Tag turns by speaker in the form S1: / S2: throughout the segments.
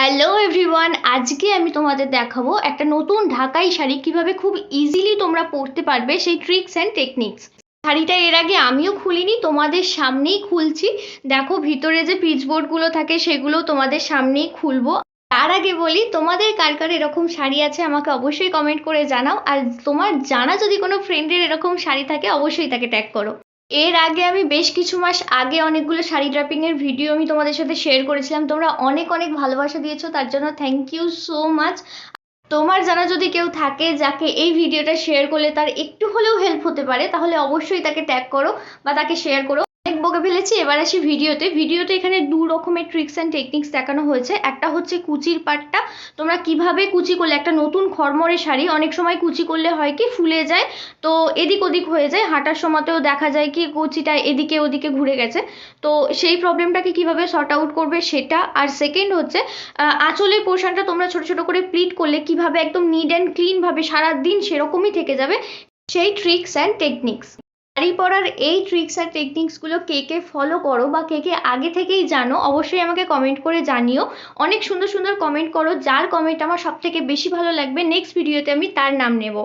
S1: Hello everyone, আজকে আমি তোমাদের দেখাবো একটা নতুন ঢাকাই শাড়ি কিভাবে খুব ইজিলি তোমরা পরতে পারবে, সেই ট্রিক্স অ্যান্ড টেকনিক্স। শাড়িটা এর আগে আমিও খুলিনি, তোমাদের সামনেই খুলছি। দেখো ভিতরে যে পিচবোর্ডগুলো থাকে সেগুলো তোমাদের সামনেই খুলবো। তার আগে বলি, তোমাদের কার কার এরকম শাড়ি আছে আমাকে অবশ্যই কমেন্ট করে জানাও। আর তোমার জানা যদি কোনো ফ্রেন্ডের এরকম শাড়ি থাকে অবশ্যই তাকে ট্যাগ করো। এর আগে আমি বেশ কিছু মাস আগে অনেকগুলো শাড়ি ড্রাপিং এর ভিডিও আমি তোমাদের সাথে শেয়ার করেছিলাম। তোমরা অনেক অনেক ভালোবাসা দিয়েছো, তার জন্য থ্যাংক ইউ সো মাচ। তোমার জানা যদি কেউ থাকে যাকে এই ভিডিওটা শেয়ার করলে তার একটু হলেও হেল্প হতে পারে, তাহলে অবশ্যই তাকে ট্যাগ করো বা তাকে শেয়ার করো। অনেক বকে ফেলেছি, এবার আসি ভিডিওতে এখানে দু রকমের ট্রিক্স অ্যান্ড টেকনিক্স দেখানো হয়েছে। একটা হচ্ছে কুচির পাটটা, তোমরা কিভাবে কুচি করলে একটা নতুন খরমরে শাড়ি, অনেক সময় কুচি করলে হয় কি ফুলে যায়, তো এদিক ওদিক হয়ে যায়, হাঁটার সময়তেও দেখা যায় কি কুচিটা এদিকে ওদিকে ঘুরে গেছে। তো সেই প্রবলেমটাকে কিভাবে সর্ট আউট করবে সেটা। আর সেকেন্ড হচ্ছে আঁচলের পোর্শনটা তোমরা ছোট ছোট করে প্লিট করলে কিভাবে একদম নিট অ্যান্ড ক্লিন ভাবে সারাদিন সেরকমই থেকে যাবে, সেই ট্রিক্স অ্যান্ড টেকনিক্স। শাড়ি পরার এই ট্রিক্স আর টেকনিক্সগুলো কে কে ফলো করো বা কে কে আগে থেকেই জানো অবশ্যই আমাকে কমেন্ট করে জানিও। অনেক সুন্দর সুন্দর কমেন্ট করো, যার কমেন্ট আমার সব থেকে বেশি ভালো লাগবে নেক্সট ভিডিওতে আমি তার নাম নেব।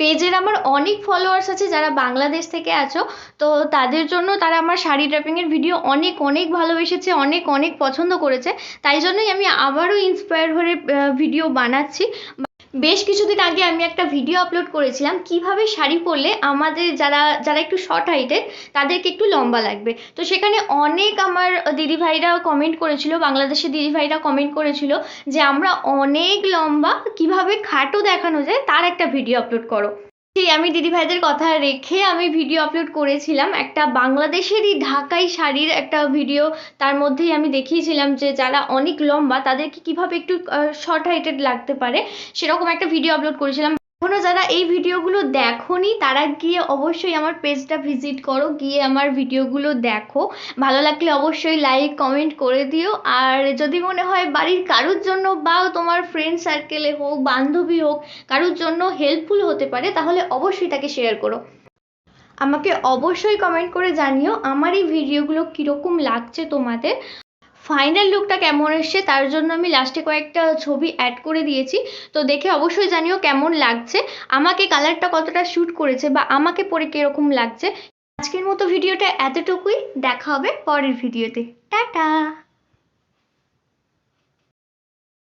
S1: পেজের আমার অনেক ফলোয়ার্স আছে যারা বাংলাদেশ থেকে আছো, তো তাদের জন্য তারা আমার শাড়ি ড্রাপিং এর ভিডিও অনেক অনেক ভালোবেসেছে, অনেক অনেক পছন্দ করেছে। তাই জন্যই আমি আবারও ইন্সপায়ার হয়ে ভিডিও বানাচ্ছি। বেশ কিছুদিন আগে আমি একটা ভিডিও আপলোড করেছিলাম কিভাবে শাড়ি পরলে আমাদের যারা যারা একটু শর্ট হাইটের তাদেরকে একটু লম্বা লাগবে। তো সেখানে অনেক আমার দিদিভাইরা কমেন্ট করেছিল, বাংলাদেশের দিদিভাইরা কমেন্ট করেছিল যে আমরা অনেক লম্বা, কিভাবে খাটো দেখানো যায় তার একটা ভিডিও আপলোড করো। সেই আমি দিদিভাইদের কথা রেখে আমি ভিডিও আপলোড করেছিলাম একটা বাংলাদেশেরই ঢাকাই শাড়ির একটা ভিডিও। তার মধ্যেই আমি দেখিয়েছিলাম যে যারা অনেক লম্বা তাদেরকে কিভাবে একটু শর্ট হাইটেড লাগতে পারে, সেরকম একটা ভিডিও আপলোড করেছিলাম। এখনো যারা এই ভিডিওগুলো দেখোনি তারা গিয়ে অবশ্যই আমার পেজটা ভিজিট করো, গিয়ে আমার ভিডিওগুলো দেখো। ভালো লাগলে অবশ্যই লাইক কমেন্ট করে দিও। আর যদি মনে হয় বাড়ির কারোর জন্য বা তোমার ফ্রেন্ড সার্কেলে হোক, বান্ধবী হোক, কারোর জন্য হেল্পফুল হতে পারে, তাহলে অবশ্যই তাকে শেয়ার করো। আমাকে অবশ্যই কমেন্ট করে জানিও আমার এই ভিডিওগুলো কীরকম লাগছে তোমাদের। ফাইনাল লুকটা কেমন এসছে তার জন্য আমি লাস্টে কয়েকটা ছবি অ্যাড করে দিয়েছি, তো দেখে অবশ্যই জানিও কেমন লাগছে, আমাকে কালারটা কতটা শ্যুট করেছে বা আমাকে পরে কীরকম লাগছে। আজকের মতো ভিডিওটা এতটুকুই, দেখা হবে পরের ভিডিওতে। টাটা।